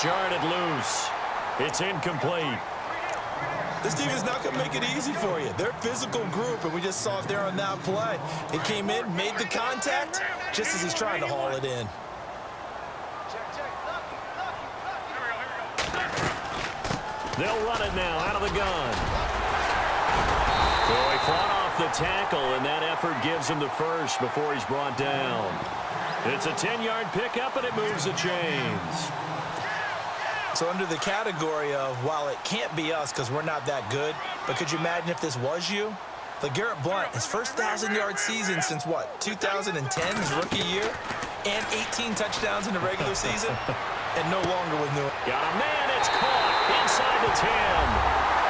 Jarred it loose. It's incomplete. This team is not going to make it easy for you. They're a physical group, and we just saw it there on that play. It came in, made the contact, just as he's trying to haul it in. They'll run it now out of the gun. So he fought off the tackle, and that effort gives him the first before he's brought down. It's a 10-yard pickup, and it moves the chains. So under the category of, while it can't be us because we're not that good, but could you imagine if this was you? LeGarrette Blount, his first 1,000-yard season since, what, 2010, his rookie year, and 18 touchdowns in the regular season, and no longer with New England. Got a man, it's caught inside the 10.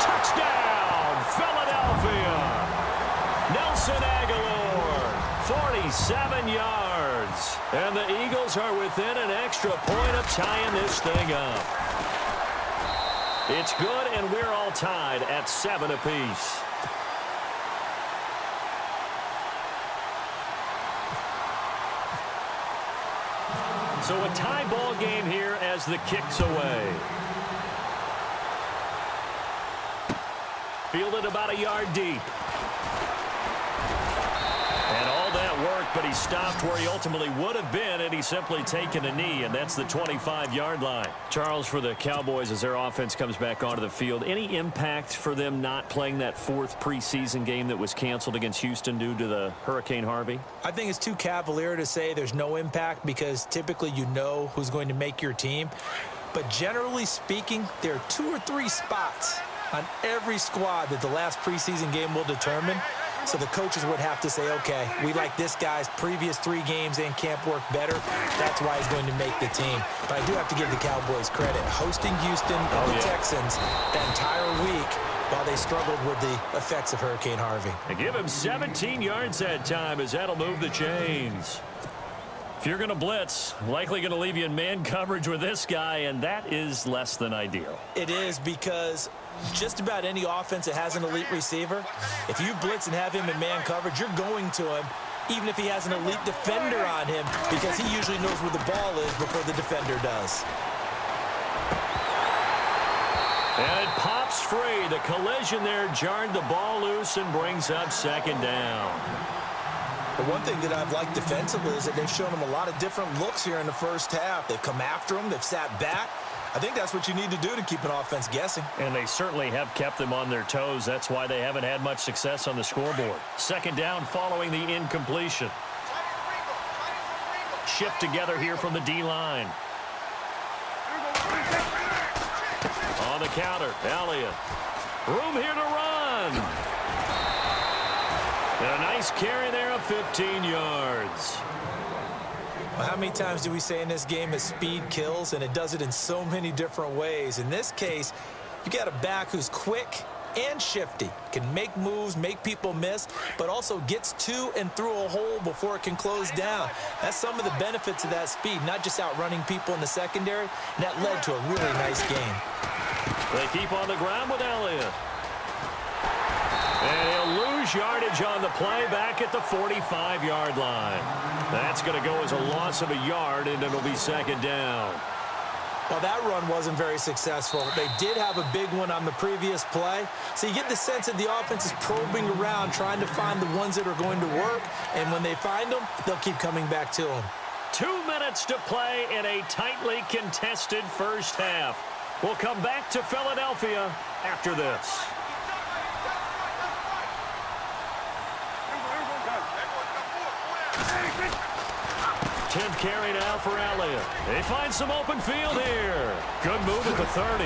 Touchdown, Philadelphia. Nelson Aguilar, 47 yards. And the Eagles are within an extra point of tying this thing up. It's good, and we're all tied at 7 apiece. So a tie ball game here as the kick's away. Fielded about a yard deep. And all that worked, but he stopped where he ultimately would have been had he simply taken a knee, and that's the 25-yard line. Charles, for the Cowboys, as their offense comes back onto the field, any impact for them not playing that 4th preseason game that was canceled against Houston due to the Hurricane Harvey? I think it's too cavalier to say there's no impact because typically you know who's going to make your team. But generally speaking, there are 2 or 3 spots on every squad that the last preseason game will determine. So the coaches would have to say, okay, we like this guy's previous 3 games in camp work better. That's why he's going to make the team. But I do have to give the Cowboys credit. Hosting Houston and the Texans the entire week while they struggled with the effects of Hurricane Harvey. They give him 17 yards that time as that'll move the chains. If you're going to blitz, likely going to leave you in man coverage with this guy, and that is less than ideal. It is because just about any offense that has an elite receiver, if you blitz and have him in man coverage, you're going to him even if he has an elite defender on him because he usually knows where the ball is before the defender does. And it pops free. The collision there jarred the ball loose and brings up 2nd down. But one thing that I've liked defensively is that they've shown him a lot of different looks here in the first half. They've come after him. They've sat back. I think that's what you need to do to keep an offense guessing. And they certainly have kept them on their toes. That's why they haven't had much success on the scoreboard. 2nd down following the incompletion. Shift together here from the D-line. On the counter, Elliott. Room here to run. And a nice carry there of 15 yards. Well, how many times do we say in this game that speed kills, and it does it in so many different ways? In this case, you got a back who's quick and shifty, can make moves, make people miss, but also gets to and through a hole before it can close down. That's some of the benefits of that speed, not just outrunning people in the secondary, and that led to a really nice game. They keep on the ground with Elliott. And he'll lose yardage on the play back at the 45-yard line. That's going to go as a loss of a yard, and it'll be 2nd down. Well, that run wasn't very successful. They did have a big one on the previous play. So you get the sense that the offense is probing around, trying to find the ones that are going to work. And when they find them, they'll keep coming back to them. 2 minutes to play in a tightly contested first half. We'll come back to Philadelphia after this. 10th carry now for Elliott. They find some open field here. Good move at the 30.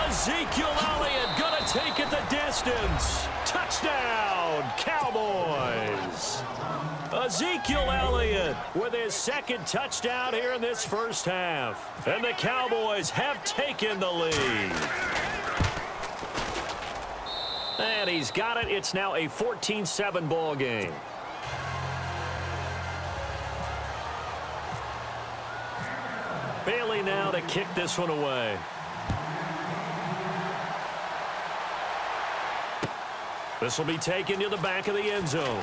Ezekiel Elliott going to take it the distance. Touchdown, Cowboys. Ezekiel Elliott with his 2nd touchdown here in this first half. And the Cowboys have taken the lead. And he's got it. It's now a 14-7 ball game. Bailey now to kick this one away. This will be taken to the back of the end zone.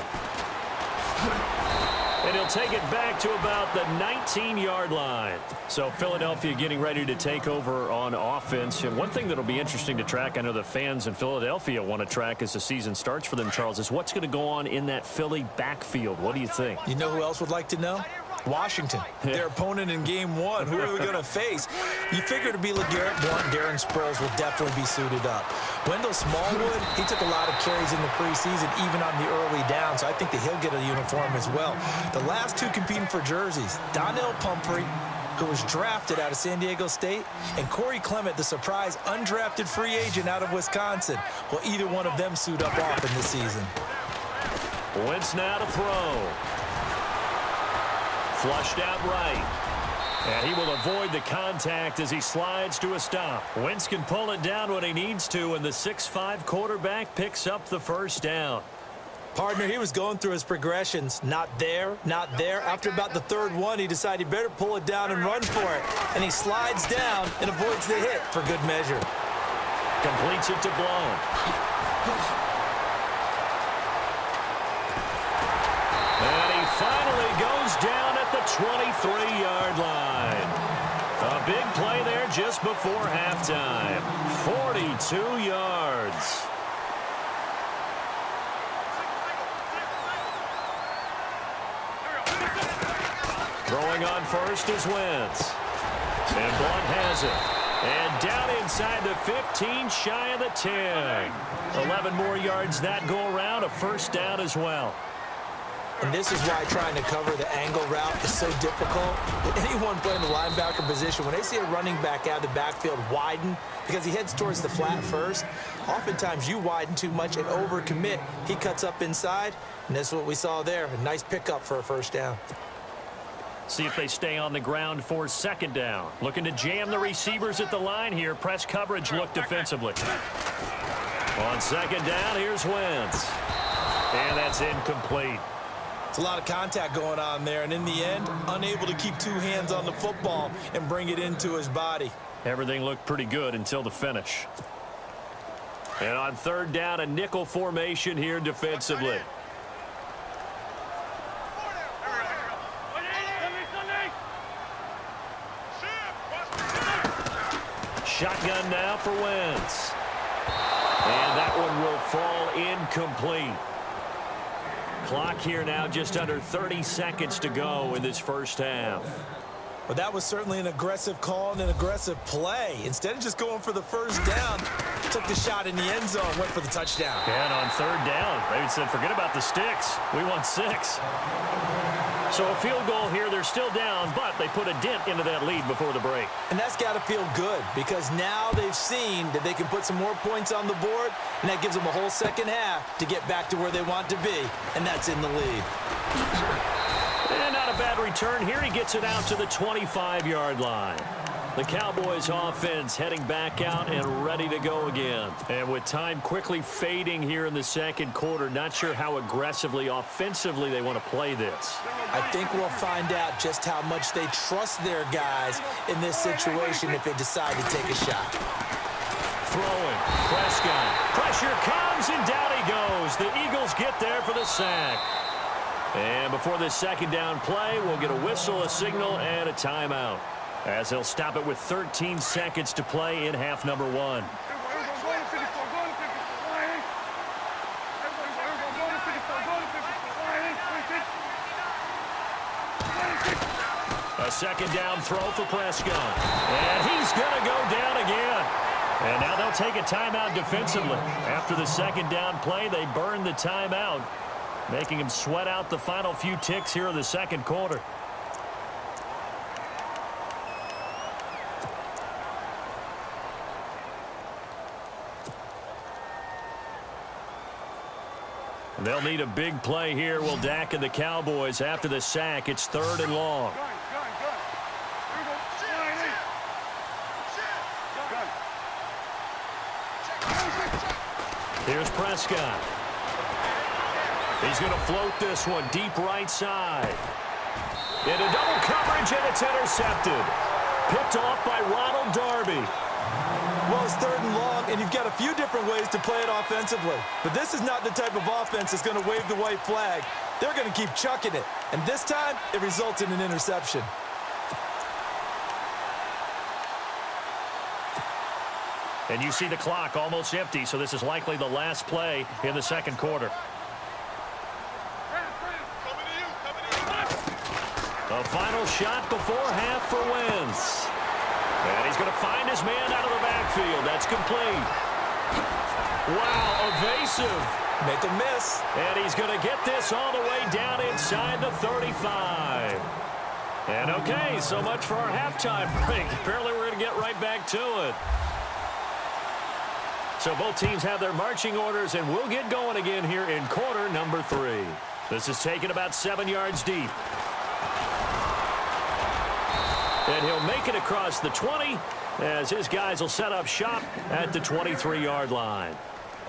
And he'll take it back to about the 19-yard line. So Philadelphia getting ready to take over on offense. And one thing that'll be interesting to track, I know the fans in Philadelphia want to track as the season starts for them, Charles, is what's going to go on in that Philly backfield. What do you think? You know who else would like to know? Washington, their opponent in game one. Who are we going to face? You figure to be LeGarrette Blount, Darren Sproles will definitely be suited up. Wendell Smallwood, he took a lot of carries in the preseason, even on the early down, so I think that he'll get a uniform as well. The last two competing for jerseys, Donnell Pumphrey, who was drafted out of San Diego State, and Corey Clement, the surprise undrafted free agent out of Wisconsin. Will either one of them suit up often this season? Wentz now to throw. Flushed out right. And he will avoid the contact as he slides to a stop. Wentz can pull it down when he needs to, and the 6'5" quarterback picks up the first down. Partner, he was going through his progressions. Not there, not there. After about the third one, he decided he better pull it down and run for it. And he slides down and avoids the hit for good measure. Completes it to Blount. And he finally goes down at the 23-yard line. A big play there just before halftime. 42 yards. Throwing on first is Wentz. And Blount has it. And down inside the 15, shy of the 10. 11 more yards that go around, a first down as well. And this is why trying to cover the angle route is so difficult. Anyone playing the linebacker position, when they see a running back out of the backfield widen because he heads towards the flat first, oftentimes you widen too much and overcommit. He cuts up inside, and that's what we saw there. A nice pickup for a first down. See if they stay on the ground for second down. Looking to jam the receivers at the line here. Press coverage look defensively. On second down, here's Wentz. And that's incomplete. It's a lot of contact going on there, and in the end, unable to keep two hands on the football and bring it into his body. Everything looked pretty good until the finish. And on third down, a nickel formation here defensively. Shotgun now for Wentz. And that one will fall incomplete. Clock here now just under 30 seconds to go in this first half. But that was certainly an aggressive call and an aggressive play. Instead of just going for the first down, took the shot in the end zone, went for the touchdown. And on third down, they said, forget about the sticks. We want 6. So a field goal here, they're still down, but they put a dent into that lead before the break. And that's got to feel good because now they've seen that they can put some more points on the board, and that gives them a whole second half to get back to where they want to be, and that's in the lead. And not a bad return here. He gets it out to the 25-yard line. The Cowboys offense heading back out and ready to go again. And with time quickly fading here in the second quarter, not sure how aggressively, offensively they want to play this. I think we'll find out just how much they trust their guys in this situation if they decide to take a shot. Throwing. Prescott. Pressure comes, and down he goes. The Eagles get there for the sack. And before this second down play, we'll get a whistle, a signal, and a timeout, as he'll stop it with 13 seconds to play in half number 1. A second down throw for Prescott. And he's going to go down again. And now they'll take a timeout defensively. After the second down play, they burn the timeout, making him sweat out the final few ticks here in the second quarter. They'll need a big play here, will Dak and the Cowboys. After the sack, it's third and long. Here's Prescott. He's going to float this one deep right side. Into double coverage, and it's intercepted. Picked off by Ronald Darby. Well, it's 3rd and long, and you've got a few different ways to play it offensively. But this is not the type of offense that's going to wave the white flag. They're going to keep chucking it. And this time, it results in an interception. And you see the clock almost empty, so this is likely the last play in the second quarter. The final shot before half for Wentz. And he's going to find his man out of the backfield. That's complete. Wow, evasive. Make a miss. And he's going to get this all the way down inside the 35. And okay, so much for our halftime break. Apparently we're going to get right back to it. So both teams have their marching orders, and we'll get going again here in quarter number 3. This is taken about 7 yards deep. And he'll make it across the 20 as his guys will set up shop at the 23-yard line.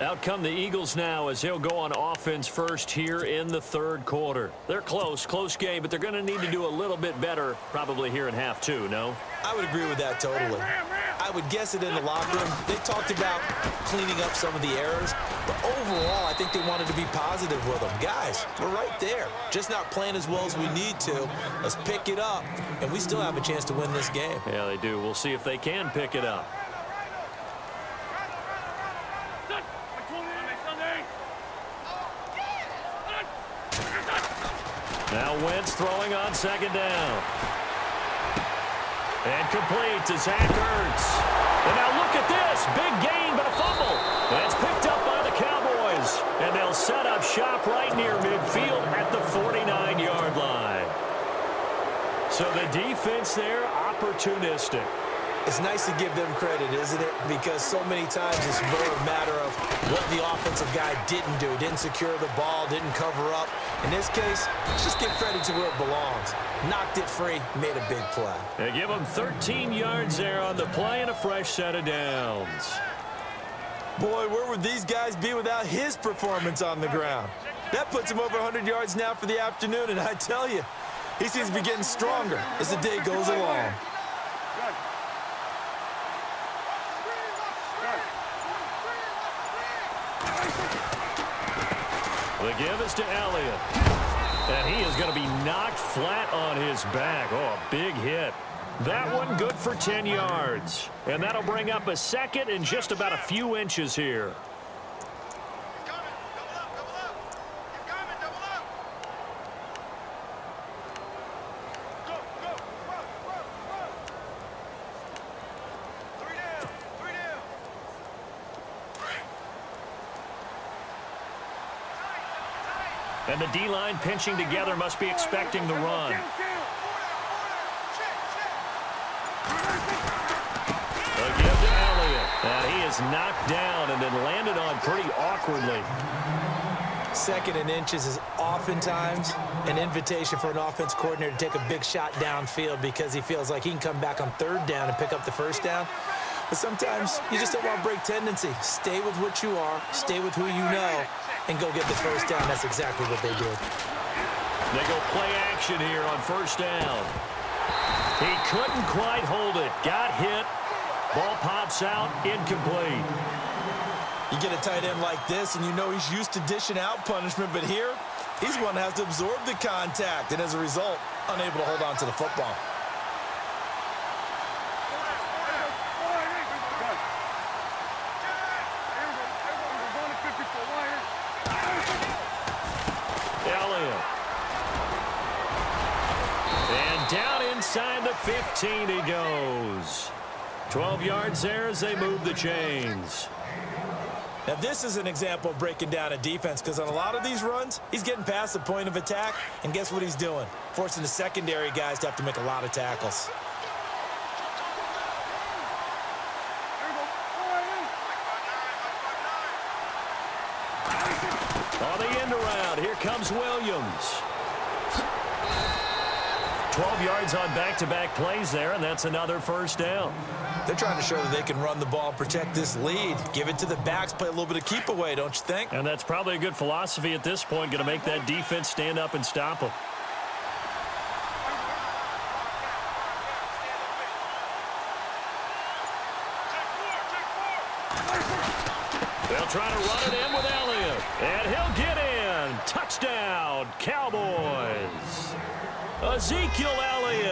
Out come the Eagles now as they'll go on offense first here in the third quarter. They're close game, but they're going to need to do a little bit better probably here in half 2, no? I would agree with that totally. I would guess it in the locker room. They talked about cleaning up some of the errors, but overall, I think they wanted to be positive with them. Guys, we're right there. Just not playing as well as we need to. Let's pick it up, and we still have a chance to win this game. Yeah, they do. We'll see if they can pick it up. Now Wentz throwing on second down. And complete to Zach Ertz. And now look at this. Big gain, but a fumble. And it's picked up by the Cowboys. And they'll set up shop right near midfield at the 49-yard line. So the defense there, opportunistic. It's nice to give them credit, isn't it? Because so many times it's more a matter of what the offensive guy didn't do. Didn't secure the ball, didn't cover up. In this case, just give credit to where it belongs. Knocked it free, made a big play. They give him 13 yards there on the play and a fresh set of downs. Boy, where would these guys be without his performance on the ground? That puts him over 100 yards now for the afternoon, and I tell you, he seems to be getting stronger as the day goes along. The give is to Elliott. And he is going to be knocked flat on his back. Oh, a big hit. That one good for 10 yards. And that'll bring up a second and just about a few inches here. And the D-line pinching together must be expecting the run. The give to Elliott. And he is knocked down and then landed on pretty awkwardly. 2nd and inches is oftentimes an invitation for an offense coordinator to take a big shot downfield because he feels like he can come back on 3rd down and pick up the 1st down. But sometimes you just don't want to break tendency. Stay with what you are, stay with who you know, and go get the 1st down. That's exactly what they did. They go play action here on 1st down. He couldn't quite hold it. Got hit. Ball pops out. Incomplete. You get a tight end like this, and you know he's used to dishing out punishment, but here, he's one that has to absorb the contact, and as a result, unable to hold on to the football. Inside the 15 he goes. 12 yards there as they move the chains. Now this is an example of breaking down a defense because on a lot of these runs, he's getting past the point of attack, and guess what he's doing? Forcing the secondary guys to have to make a lot of tackles. On the end around, here comes Williams. 12 yards on back-to-back plays there, and that's another 1st down. They're trying to show that they can run the ball and protect this lead. Give it to the backs, play a little bit of keep away, don't you think? And that's probably a good philosophy at this point, going to make that defense stand up and stop them. trying to run it in with Elliott. And he'll get in. Touchdown, Cowboys. Ezekiel Elliott.